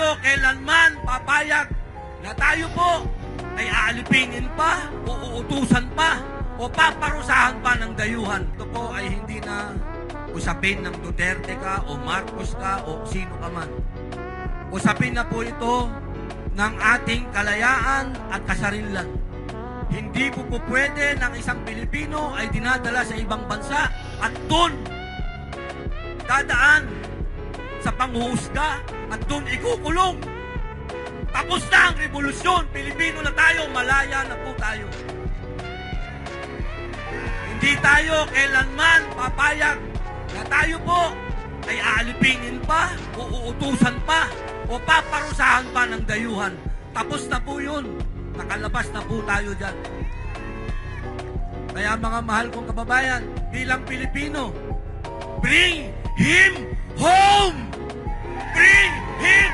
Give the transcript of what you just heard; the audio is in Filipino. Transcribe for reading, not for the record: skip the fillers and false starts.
tayo kailanman papayag na tayo po ay aalipinin pa o uutusan pa o paparusahan pa ng dayuhan. Ito po ay hindi na usapin ng Duterte ka o Marcos ka o sino ka man. Usapin na po ito ng ating kalayaan at kasarilan. Hindi po pwede ng isang Pilipino ay dinadala sa ibang bansa at doon dadaan sa panghuhusga at doon ikukulong. Tapos na ang revolusyon. Pilipino na tayo. Malaya na po tayo. Hindi tayo kailanman papayag na tayo po ay aalipinin pa o uutusan pa o paparusahan pa ng dayuhan. Tapos na po yun. Nakalabas na po tayo dyan. Kaya mga mahal kong kababayan, bilang Pilipino, bring him home! Bring him